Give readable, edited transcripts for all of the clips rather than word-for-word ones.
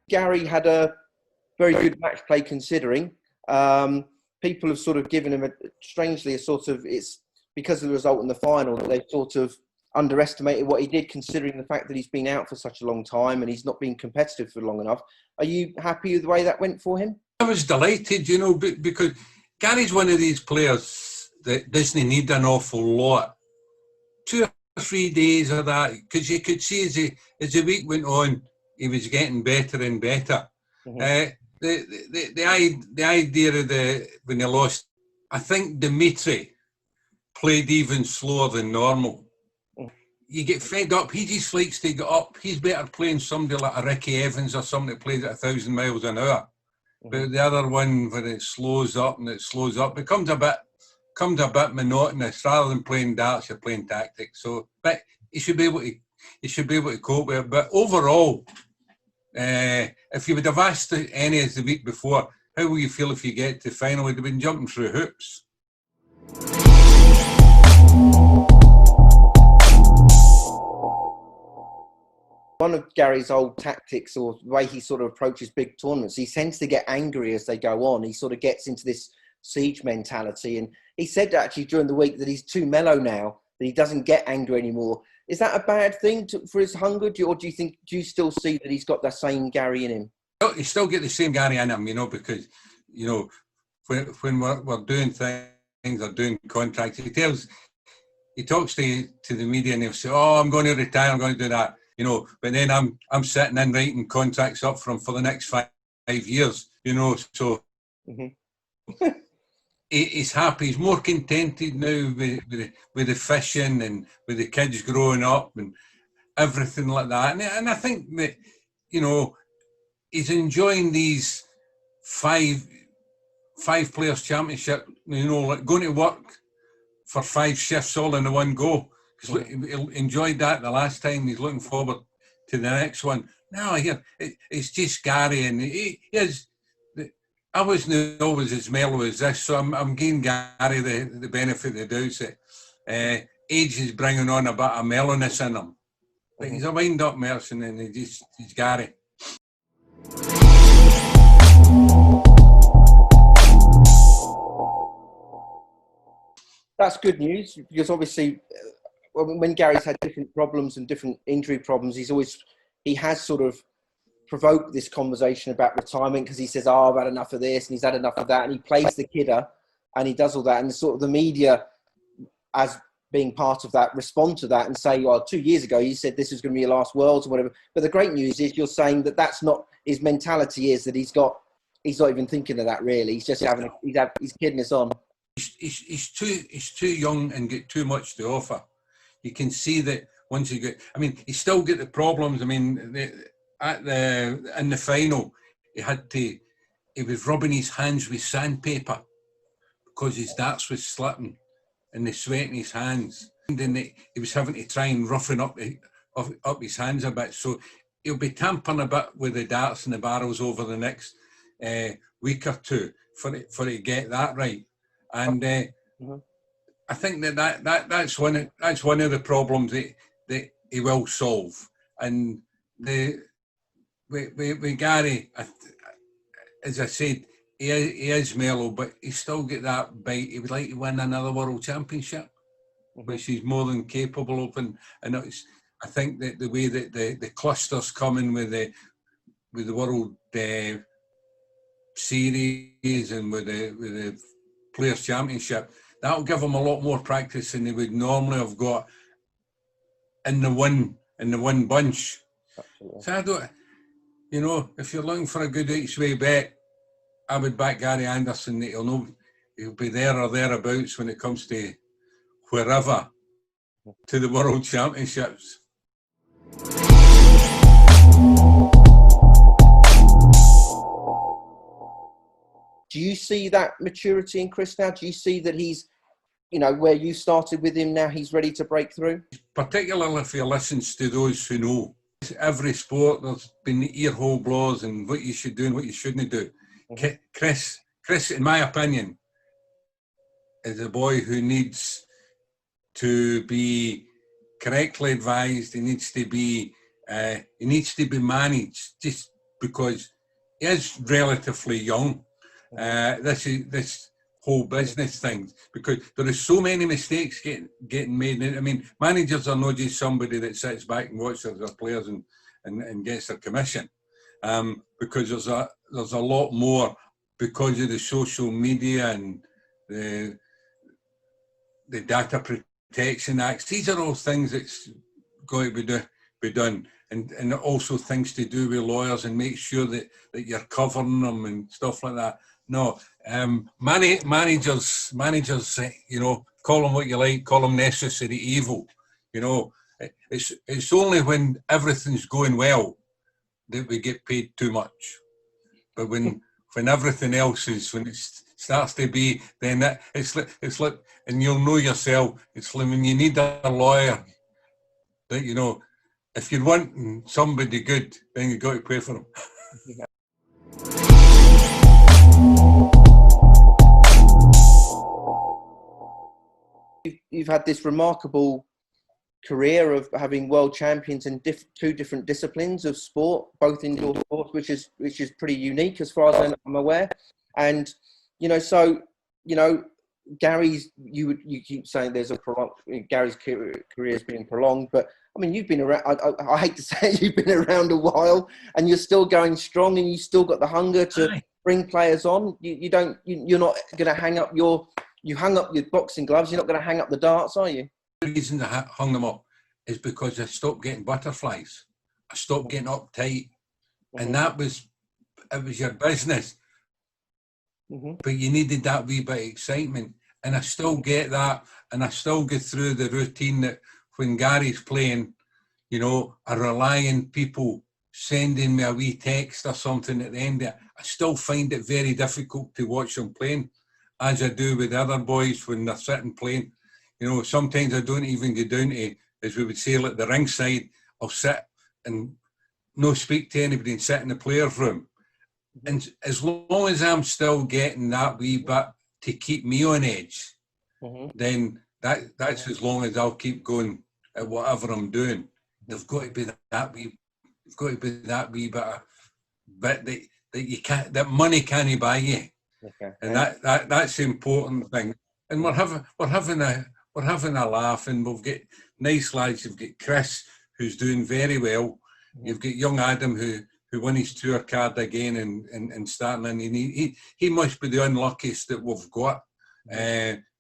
Gary had a very good match play considering. People have sort of given him strangely a sort of, it's because of the result in the final that they've sort of underestimated what he did, considering the fact that he's been out for such a long time and he's not been competitive for long enough. Are you happy with the way that went for him? I was delighted, you know, because Gary's one of these players that doesn't need an awful lot. 2 or 3 days of that, because you could see as the week went on, he was getting better and better. Mm-hmm. The idea of when they lost, I think Dimitri played even slower than normal. You get fed up. He just likes to get up. He's better playing somebody like a Ricky Evans or somebody that plays at 1,000 miles an hour. Mm-hmm. But the other one, when it slows up, becomes a bit monotonous. Rather than playing darts, you're playing tactics. So, but he should be able to cope with it. But overall, if you would have asked any as the week before, how will you feel if you get to the final? We'd have been jumping through hoops. One of Gary's old tactics, or the way he sort of approaches big tournaments, he tends to get angry as they go on. He sort of gets into this siege mentality. And he said actually during the week that he's too mellow now, that he doesn't get angry anymore. Is that a bad thing for his hunger? Do you still see that he's got the same Gary in him? You still get the same Gary in him, you know, because, you know, when we're doing things or doing contracts, he talks to the media and he'll say, oh, I'm going to retire, I'm going to do that. You know, but then I'm sitting in writing contracts up for the next 5 years, you know, so mm-hmm. He's happy, he's more contented now with the fishing and with the kids growing up and everything like that. And I think that, you know, he's enjoying these five players championship, you know, like going to work for 5 shifts all in the one go. Because he enjoyed that the last time. He's looking forward to the next one. Now I hear it's just Gary, and he is. I wasn't always as mellow as this, so I'm giving Gary the benefit of the doubt that age is bringing on a bit of mellowness in him. But he's a wind-up merchant, and he's Gary. That's good news, because obviously, when Gary's had different problems and different injury problems, he has sort of provoked this conversation about retirement, because he says, oh, I've had enough of this and he's had enough of that, and he plays the kidder and he does all that, and sort of the media, as being part of that, respond to that and say, well, 2 years ago you said this was going to be your last Worlds or whatever. But the great news is you're saying that that's not his mentality, is that he's not even thinking of that really. He's just he's kidding us on. He's too young and get too much to offer. You can see that once you get, I mean, he still get the problems. I mean, in the final, he was rubbing his hands with sandpaper because his darts was slipping and the sweat in his hands. And then he was having to try and roughen up his hands a bit. So he'll be tampering a bit with the darts and the barrels over the next week or two for it to get that right. And I think that's one of the problems that he will solve. And with Gary, as I said, he is mellow, but he still get that bite. He would like to win another World Championship, which he's more than capable of. And I think that the way that the cluster's coming with the World Series and with the Players Championship, that'll give him a lot more practice than they would normally have got in the one bunch. Absolutely. So I don't, you know, if you're looking for a good each way bet, I would back Gary Anderson. He'll be there or thereabouts when it comes to wherever to the World Championships. Do you see that maturity in Chris now? Do you see that he's, you know, where you started with him now, he's ready to break through? Particularly if he listens to those who know. Every sport, there's been ear hole blows and what you should do and what you shouldn't do. Chris, in my opinion, is a boy who needs to be correctly advised. He needs to be managed. Just because he is relatively young. This whole business thing, because there are so many mistakes getting made. I mean, managers are not just somebody that sits back and watches their players and gets their commission, because there's a lot more because of the social media and the Data Protection Acts. These are all things that's got to be done, and also things to do with lawyers and make sure that you're covering them and stuff like that. No, managers, you know, call them what you like, call them necessary evil. You know, it's only when everything's going well that we get paid too much. But when everything else is, when it starts to be, then it's like, and you'll know yourself, it's like when you need a lawyer, that, you know, if you're wanting somebody good, then you've got to pay for them. You've had this remarkable career of having world champions in two different disciplines of sport, both indoor sports, which is pretty unique as far as I'm aware. And so Gary's, you keep saying there's Gary's career is being prolonged, but I mean, you've been around. I hate to say it, you've been around a while, and you're still going strong, and you still got the hunger to bring players on. You're not going to hang up you hung up your boxing gloves. You're not going to hang up the darts, are you? The reason I hung them up is because I stopped getting butterflies. I stopped getting uptight, and it was your business. But you needed that wee bit of excitement, and I still get that, and I still go through the routine that when Gary's playing, you know, I rely on people sending me a wee text or something at the end of it. I still find it very difficult to watch them playing, as I do with other boys when they're sitting playing. You know, sometimes I don't even go down to, as we would say, like the ringside. I'll sit and no speak to anybody and sit in the players' room. And as long as I'm still getting that wee bit to keep me on edge, then that's as long as I'll keep going at whatever I'm doing. There's got to be that wee bit that you can't, that money can't buy you. And that's the important thing. And we're having a laugh, and we've got nice lads. You've got Chris, who's doing very well. You've got young Adam, who won his tour card again and starting in. And he must be the unluckiest that we've got,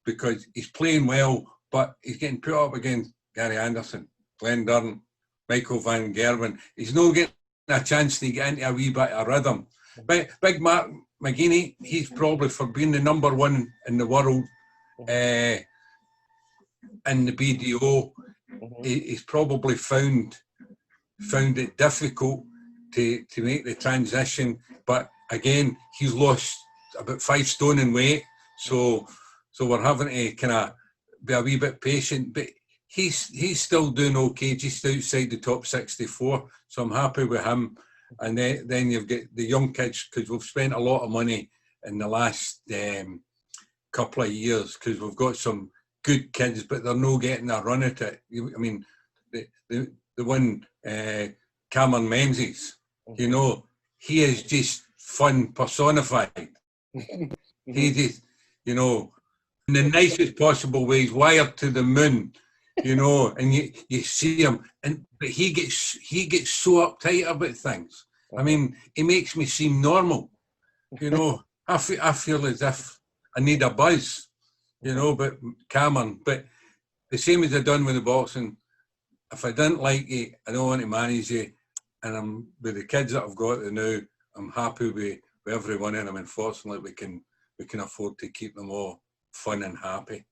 because he's playing well, but he's getting put up against Gary Anderson, Glenn Durn, Michael Van Gerwen. He's not getting a chance to get into a wee bit of rhythm. Big Mark McGuinness, he's probably, for being the number one in the world in the BDO, he's probably found it difficult to make the transition. But again, he's lost about 5 stone in weight, so we're having to kind of be a wee bit patient. But he's still doing okay, just outside the top 64. So I'm happy with him. And then you've got the young kids, because we've spent a lot of money in the last couple of years, because we've got some good kids, but they're not getting a run at it. I mean, the one Cameron Menzies, you know, he is just fun personified. He just, you know, in the nicest possible ways, wired to the moon, you know, and you see him, but he gets so uptight about things. I mean, he makes me seem normal, you know. I feel as if I need a buzz, you know. But Cameron, but the same as I done with the boxing. If I didn't like you, I don't want to manage you. And I'm with the kids that I've got now, I'm happy with everyone, and unfortunately we can afford to keep them all fun and happy.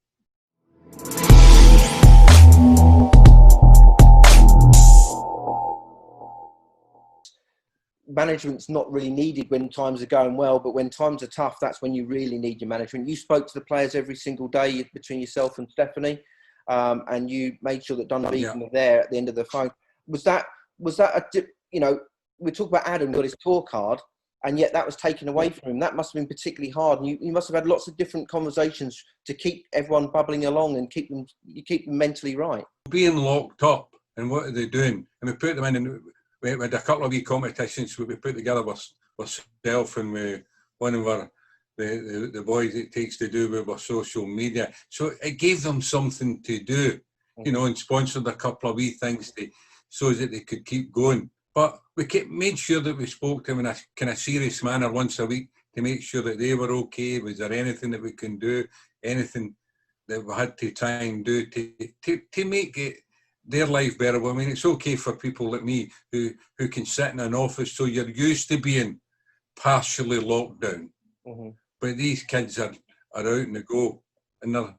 Management's not really needed when times are going well, but when times are tough, that's when you really need your management. You spoke to the players every single day between yourself and Stephanie, and you made sure that Dun Beacon were there at the end of the phone. Was that you know, we talk about Adam got his tour card, and yet that was taken away from him. That must have been particularly hard. And you must have had lots of different conversations to keep everyone bubbling along and keep them mentally right. Being locked up, and what are they doing? And we put them in, we had a couple of wee competitions we put together with myself and with one of our the boys it takes to do with our social media. So it gave them something to do, you know, and sponsored a couple of wee things so that they could keep going. But we made sure that we spoke to them in a kind of serious manner once a week to make sure that they were okay. Was there anything that we can do, anything that we had to try and do to make it their life better? Well, I mean, it's okay for people like me who can sit in an office, so you're used to being partially locked down. But these kids are out and they go, and they're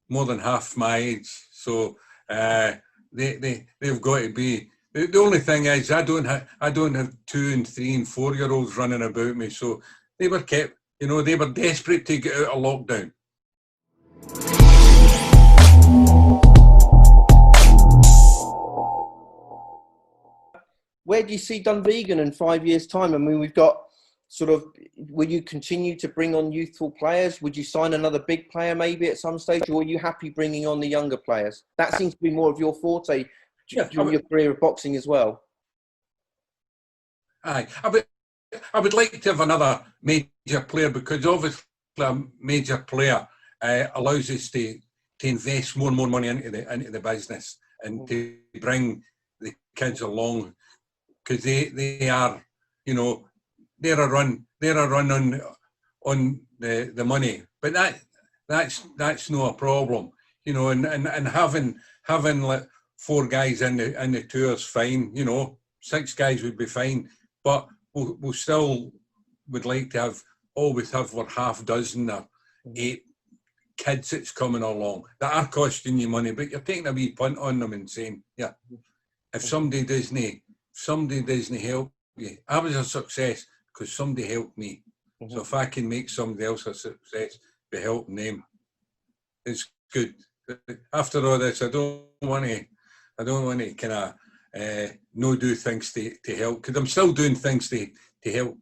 more than half my age. So they've got to be. The only thing is, I don't have 2 and 3 and 4-year-olds running about me. So they were kept, you know, they were desperate to get out of lockdown. Where do you see Dunvegan in 5 years' time? I mean, we've got sort of, will you continue to bring on youthful players? Would you sign another big player maybe at some stage? Or are you happy bringing on the younger players? That seems to be more of your forte during your career of boxing as well. Aye, I would like to have another major player, because obviously a major player allows us to invest more and more money into the business and to bring the kids along, because they are, you know, they're a run on the money, but that's no a problem, you know, and having like 4 guys in the tour's fine, you know, 6 guys would be fine, but we'll still would like to always have our half dozen or 8 kids that's coming along that are costing you money, but you're taking a wee punt on them and saying, yeah, if somebody doesn't help you, I was a success because somebody helped me. So if I can make somebody else a success by helping them, it's good. After all this, I don't want to kind of no do things to help, because I'm still doing things to help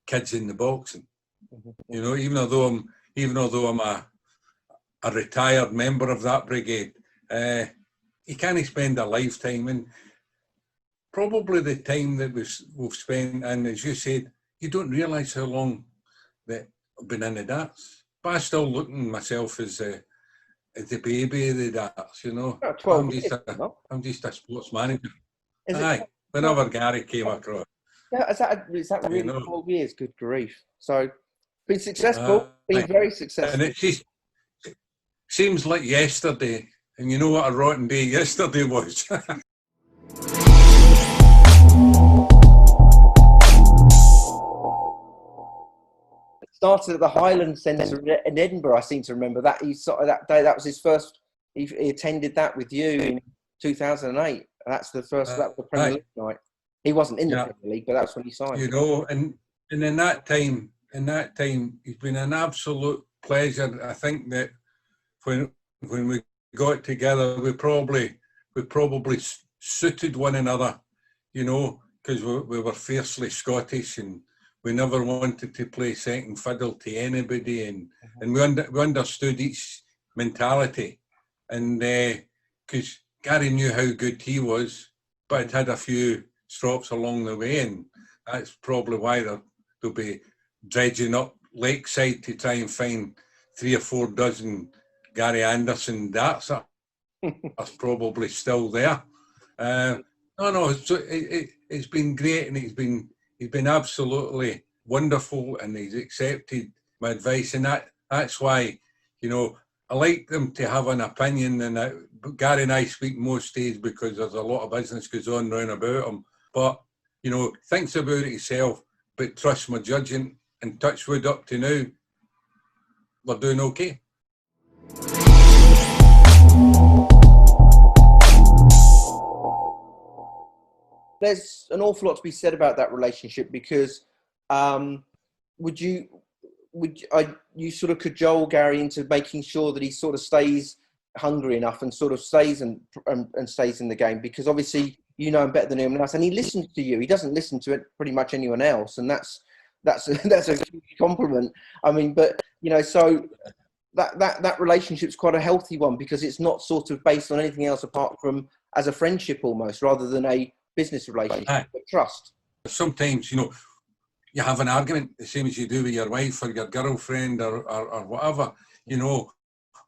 kids in the boxing. You know, even although I'm a retired member of that brigade, you can't spend a lifetime, and probably the time that we've spent, and as you said, you don't realise how long that I've been in the darts. But I still look at myself as the baby of the darts, you know. I'm just a sports manager. Aye, whenever Gary came across. Yeah, is that really, you know, 12 years? Good grief. So, been successful, been very successful. And it just seems like yesterday, and you know what a rotten day yesterday was. Started at the Highland Centre in Edinburgh. I seem to remember that that day. That was his first. He attended that with you in 2008. That's the first. That was the Premier League night. He wasn't in the Premier League, but that's when he signed. You know, and in that time, he's been an absolute pleasure. I think that when we got together, we probably suited one another, you know, because we were fiercely Scottish and we never wanted to play second fiddle to anybody, and we understood each mentality, and because Gary knew how good he was, but it had a few strops along the way, and that's probably why they'll be dredging up Lakeside to try and find 3 or 4 dozen Gary Anderson darts. That's probably still there. No, so it's been great, and he's been absolutely wonderful, and he's accepted my advice, and that's why, you know, I like them to have an opinion, and Gary and I speak most days because there's a lot of business goes on round about him, but, you know, thinks about it himself, but trust my judging, and touch wood up to now, we're doing okay. There's an awful lot to be said about that relationship, because would you sort of cajole Gary into making sure that he sort of stays hungry enough and sort of stays and stays in the game, because obviously you know him better than anyone else, and he listens to you. He doesn't listen to pretty much anyone else, and that's a huge compliment. I mean, but you know, so that relationship's quite a healthy one, because it's not sort of based on anything else apart from as a friendship almost, rather than a business relationship, Aye. but trust. Sometimes, you know, you have an argument, the same as you do with your wife or your girlfriend or whatever, you know,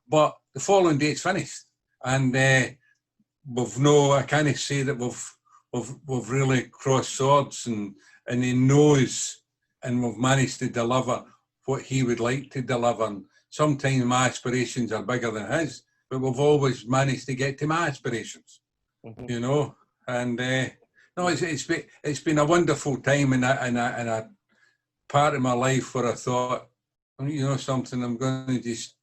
but the following day it's finished. And I can't say that we've really crossed swords, and he knows, and we've managed to deliver what he would like to deliver. And sometimes my aspirations are bigger than his, but we've always managed to get to my aspirations, you know. And no, it's been a wonderful time, and a part of my life where I thought, you know, something, I'm going to just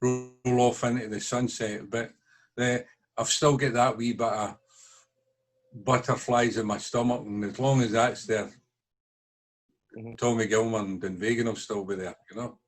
roll off into the sunset. But I've still got that wee bit of butterflies in my stomach, and as long as that's there, Tommy Gilmour and Dunvegan will still be there, you know.